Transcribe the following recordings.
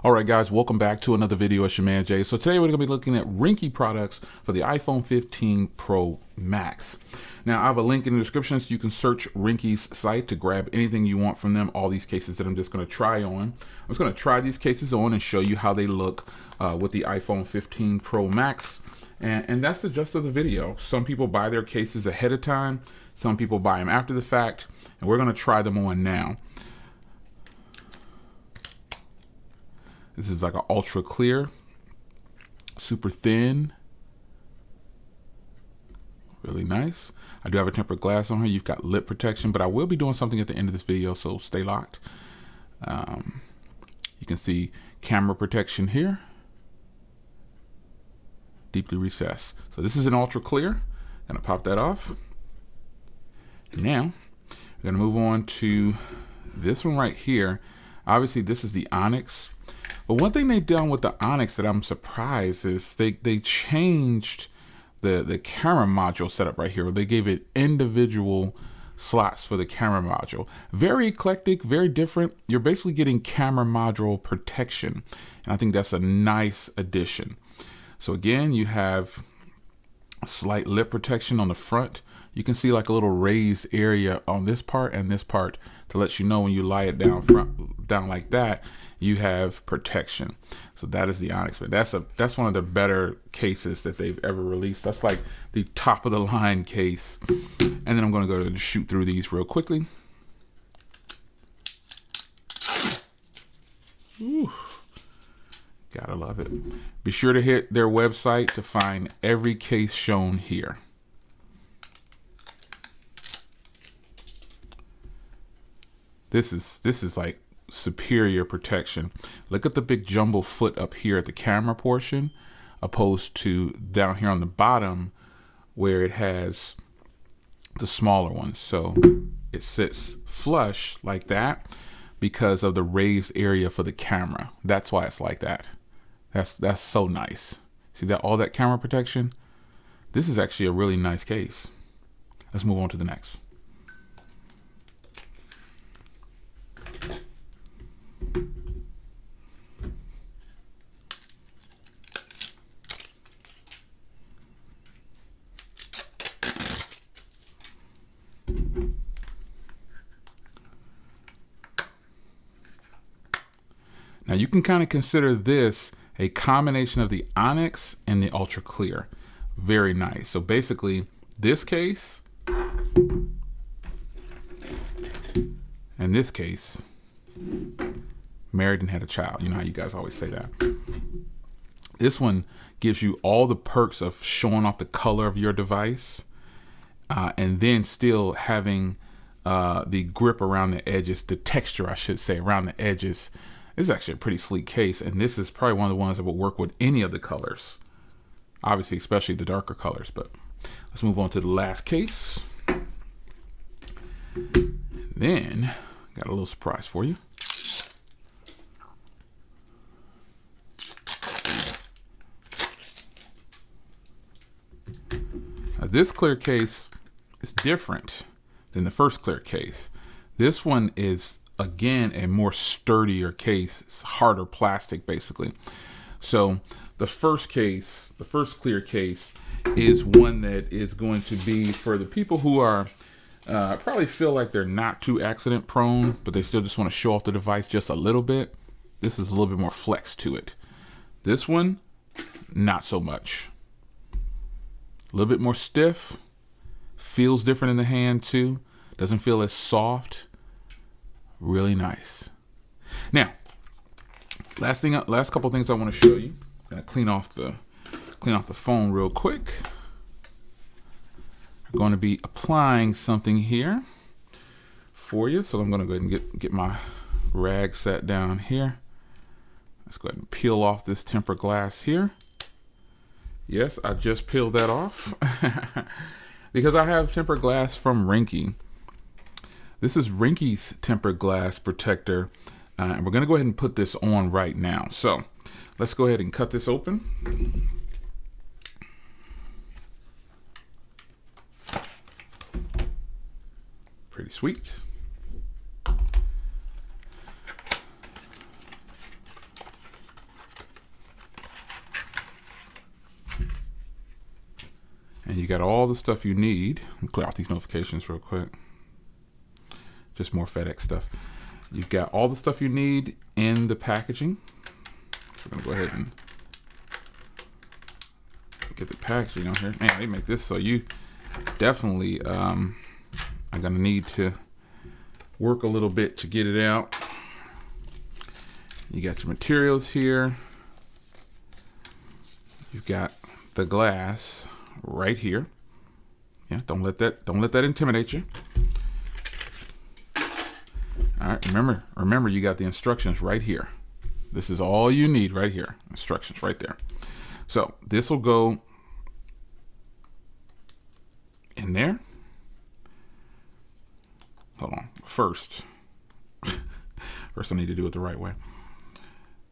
All right, guys, welcome back to another video. It's your man Jay. So today we're going to be looking at Ringke products for the iPhone 15 Pro Max. Now, I have a link in the description so you can search Ringke's site to grab anything you want from them. All these cases that I'm just going to try on. I'm just going to try these cases on and show you how they look with the iPhone 15 Pro Max. And that's the gist of the video. Some people buy their cases ahead of time. Some people buy them after the fact. And we're going to try them on now. This is like an ultra clear, super thin, really nice. I do have a tempered glass on here. You've got lip protection, but I will be doing something at the end of this video, so stay locked. You can see camera protection here, deeply recessed. So this is an ultra clear. Gonna pop that off. Now, we're gonna move on to this one right here. Obviously, this is the Onyx. But one thing they've done with the Onyx that I'm surprised is they changed the camera module setup right here. They gave it individual slots for the camera module. Very eclectic, very different. You're basically getting camera module protection. And I think that's a nice addition. So again, you have a slight lip protection on the front. You can see like a little raised area on this part and this part to let you know when you lie it down like that, you have protection. So that is the Onyx. But that's one of the better cases that they've ever released. That's like the top of the line case. And then I'm going to go and shoot through these real quickly. Ooh, gotta love it. Be sure to hit their website to find every case shown here. This is like superior protection. Look at the big jumbo foot up here at the camera portion, opposed to down here on the bottom where it has the smaller ones. So it sits flush like that because of the raised area for the camera. That's why it's like that. That's so nice. See that, all that camera protection? This is actually a really nice case. Let's move on to the next. Now you can kind of consider this a combination of the Onyx and the Ultra Clear. Very nice. So basically this case and this case, married and had a child. You know how you guys always say that. This one gives you all the perks of showing off the color of your device and then still having the grip around the edges, the texture, I should say, around the edges. This is actually a pretty sleek case, and this is probably one of the ones that will work with any of the colors. Obviously, especially the darker colors, but let's move on to the last case. And then, got a little surprise for you. Now, this clear case is different than the first clear case. This one is, again, a more sturdier case. It's harder plastic, basically. So the first case, the first clear case, is one that is going to be for the people who are probably feel like they're not too accident prone, but they still just want to show off the device just a little bit. This is a little bit more flex to it. This one, not so much. A little bit more stiff. Feels different in the hand too. Doesn't feel as soft. Really nice. Now, last couple things I want to show you. I'm gonna clean off the phone real quick. I'm going to be applying something here for you. So I'm going to go ahead and get my rag set down here. Let's go ahead and peel off this tempered glass here. Yes, I just peeled that off because I have tempered glass from Ringke. This is Ringke's tempered glass protector, and we're going to go ahead and put this on right now. So let's go ahead and cut this open. Pretty sweet. and you got all the stuff you need. Let me clear out these notifications real quick. Just more FedEx stuff. You've got all the stuff you need in the packaging. So we're gonna go ahead and get the packaging on here. Man, they make this so you definitely are gonna need to work a little bit to get it out. You got your materials here. You've got the glass right here. Yeah, don't let that intimidate you. All right, remember you got the instructions right here. This is all you need right here. Instructions right there. So this will go in there. Hold on. First I need to do it the right way,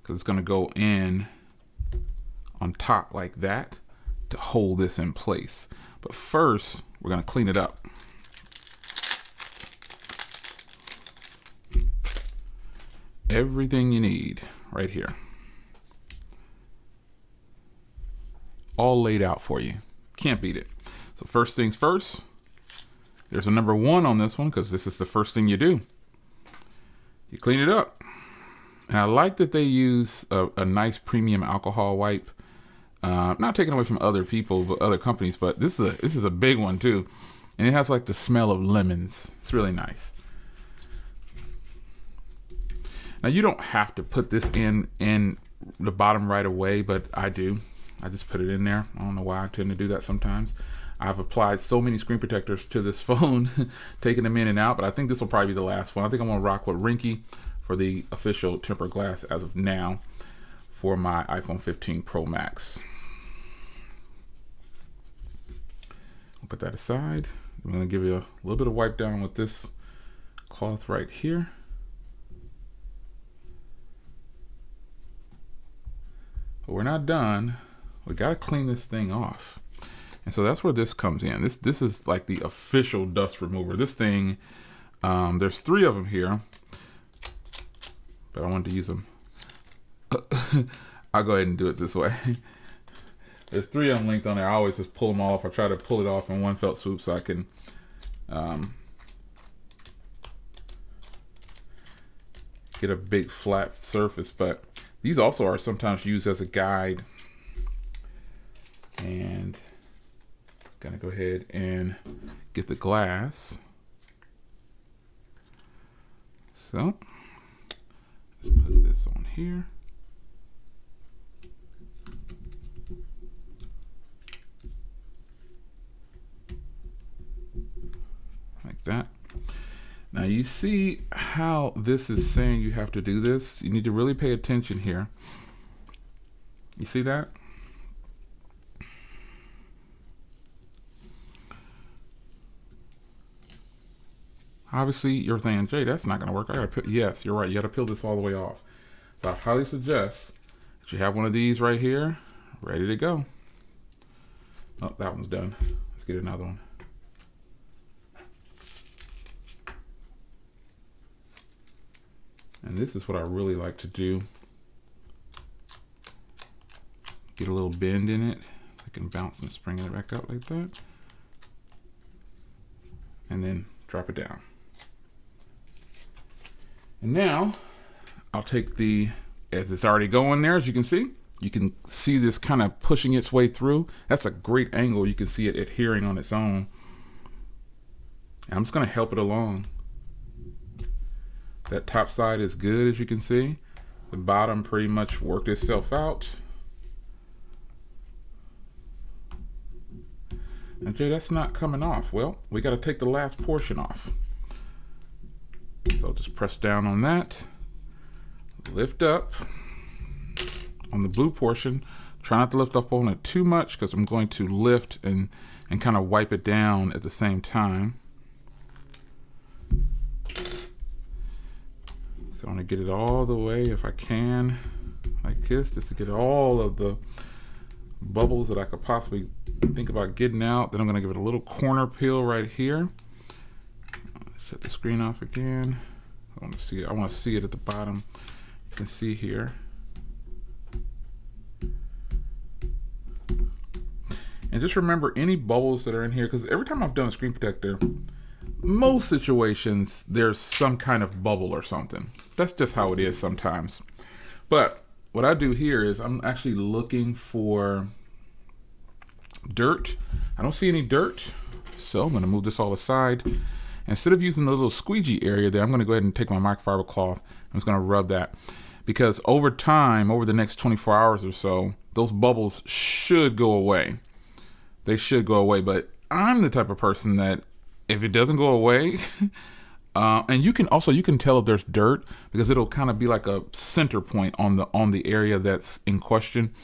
because it's going to go in on top like that to hold this in place. But first, we're going to clean it up. Everything you need right here, all laid out for you. Can't beat it. So first things first, there's a number 1 on this one, because this is the first thing you do. You clean it up. And I like that they use a nice premium alcohol wipe. Not taking away from other people, but other companies, but this is a big one too. And it has like the smell of lemons. It's really nice. Now you don't have to put this in the bottom right away, but I do. I just put it in there. I don't know why I tend to do that sometimes. I've applied so many screen protectors to this phone, taking them in and out, but I think this will probably be the last one. I think I'm gonna rock with Ringke for the official tempered glass as of now for my iPhone 15 Pro Max. I'll put that aside. I'm gonna give you a little bit of wipe down with this cloth right here. But we're not done. We gotta clean this thing off. And so that's where this comes in. This is like the official dust remover. This thing, there's 3 of them here, but I wanted to use them. I'll go ahead and do it this way. There's 3 of them linked on there. I always just pull them off. I try to pull it off in one felt swoop so I can get a big flat surface. But these also are sometimes used as a guide. And gonna go ahead and get the glass. So let's put this on here. Like that. Now you see how this is saying you have to do this. You need to really pay attention here. You see that? Obviously, you're saying, Jay, that's not going to work. I got to yes, you're right. You got to peel this all the way off. So I highly suggest that you have one of these right here, ready to go. Oh, that one's done. Let's get another one. And this is what I really like to do. Get a little bend in it. I can bounce and spring it back up like that. And then drop it down. And now I'll take as it's already going there, as you can see this kind of pushing its way through. That's a great angle. You can see it adhering on its own. And I'm just going to help it along. That top side is good, as you can see. The bottom pretty much worked itself out. And Jay, that's not coming off. Well, we got to take the last portion off. So just press down on that, lift up on the blue portion. Try not to lift up on it too much, because I'm going to lift and kind of wipe it down at the same time. So I want to get it all the way, if I can, like this, just to get all of the bubbles that I could possibly think about getting out. Then I'm going to give it a little corner peel right here. Shut the screen off again. I want to see it. I want to see it at the bottom. You can see here. And just remember any bubbles that are in here, because every time I've done a screen protector, most situations there's some kind of bubble or something. That's just how it is sometimes. But what I do here is I'm actually looking for dirt. I don't see any dirt, so I'm going to move this all aside. Instead of using the little squeegee area there, I'm going to go ahead and take my microfiber cloth. I'm just going to rub that, because over time, over the next 24 hours or so, those bubbles should go away. They should go away, but I'm the type of person that if it doesn't go away, and you can tell if there's dirt, because it'll kind of be like a center point on the area that's in question.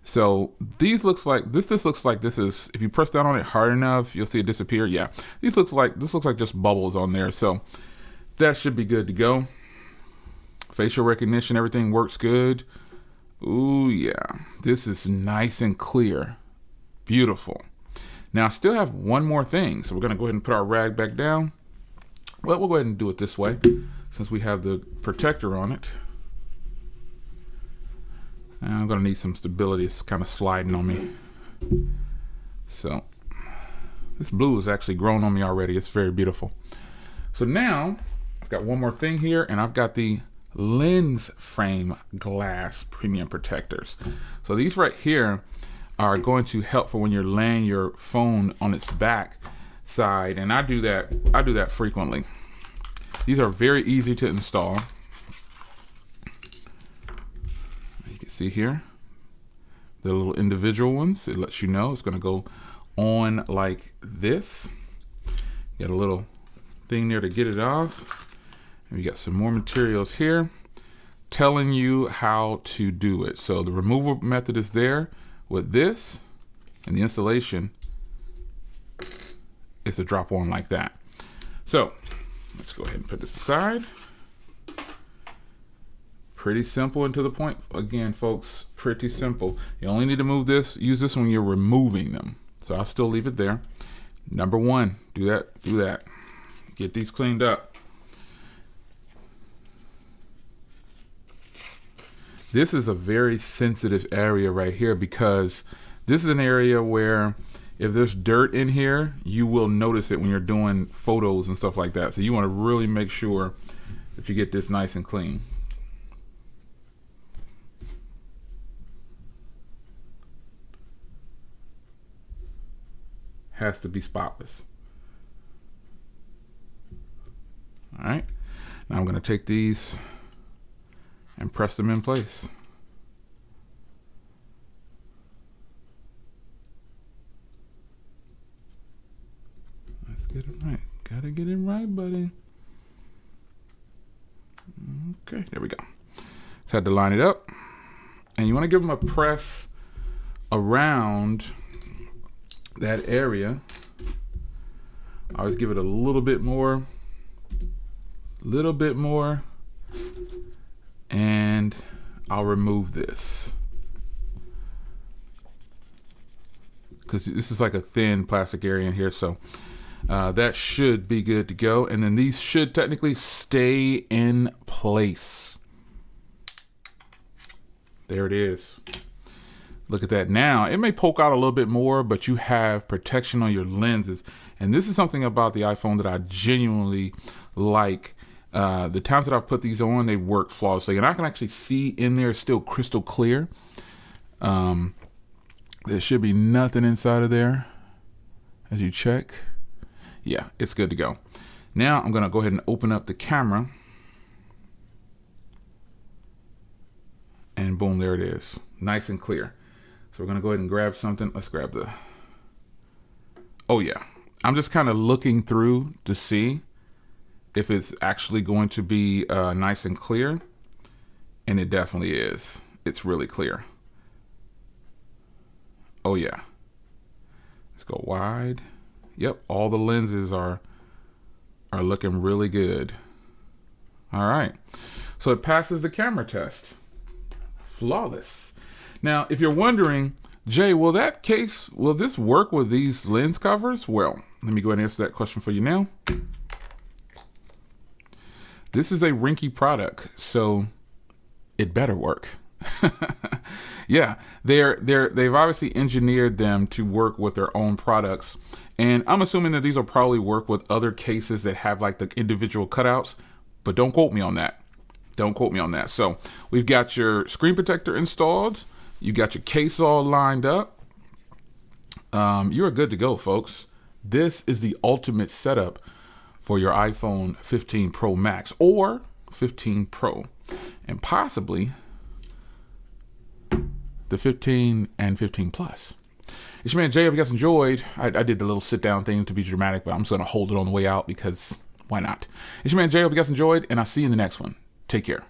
So this looks like this is, if you press down on it hard enough, you'll see it disappear. Yeah, this looks like just bubbles on there. So that should be good to go. Facial recognition, everything works good. Ooh, yeah, this is nice and clear. Beautiful. Now I still have one more thing. So we're gonna go ahead and put our rag back down. Well, we'll go ahead and do it this way, since we have the protector on it. And I'm gonna need some stability. It's kind of sliding on me. So this blue has actually grown on me already. It's very beautiful. So now I've got one more thing here, and I've got the lens frame glass premium protectors. So these right here are going to help for when you're laying your phone on its back side, and I do that frequently. These are very easy to install. You can see here the little individual ones. It lets you know it's going to go on like this. You got a little thing there to get it off. And we got some more materials here telling you how to do it. So the removal method is there with this, and the installation is to drop on like that. So let's go ahead and put this aside. Pretty simple and to the point. Again, folks, pretty simple. You only need to use this when you're removing them. So I'll still leave it there. Number one, do that. Get these cleaned up. This is a very sensitive area right here, because this is an area where if there's dirt in here, you will notice it when you're doing photos and stuff like that. So you want to really make sure that you get this nice and clean. Has to be spotless. All right. Now I'm going to take these and press them in place. Let's get it right. Gotta get it right, buddy. Okay, there we go. Just had to line it up. And you want to give them a press around that area. I always give it a little bit more. And I'll remove this, because this is like a thin plastic area in here. So that should be good to go. And then these should technically stay in place. There it is. Look at that. Now it may poke out a little bit more, but you have protection on your lenses. And this is something about the iPhone that I genuinely like. The times that I've put these on, they work flawlessly, and I can actually see in there still crystal clear. There should be nothing inside of there as you check. Yeah, it's good to go. Now I'm going to go ahead and open up the camera, and boom, there it is. Nice and clear. So we're going to go ahead and grab something. Let's grab the, oh yeah. I'm just kind of looking through to see if it's actually going to be nice and clear. And it definitely is. It's really clear. Oh yeah. Let's go wide. Yep, all the lenses are looking really good. All right. So it passes the camera test. Flawless. Now, if you're wondering, Jay, will this work with these lens covers? Well, let me go ahead and answer that question for you now. This is a Ringke product, so it better work. Yeah, they've obviously engineered them to work with their own products, and I'm assuming that these will probably work with other cases that have like the individual cutouts, but don't quote me on that. Don't quote me on that. So we've got your screen protector installed. You got your case all lined up. You are good to go, folks. This is the ultimate setup for your iPhone 15 Pro Max or 15 Pro, and possibly the 15 and 15 Plus. It's your man Jay. Hope you guys enjoyed. I did the little sit down thing to be dramatic, but I'm just going to hold it on the way out because why not? It's your man Jay. Hope you guys enjoyed, and I'll see you in the next one. Take care.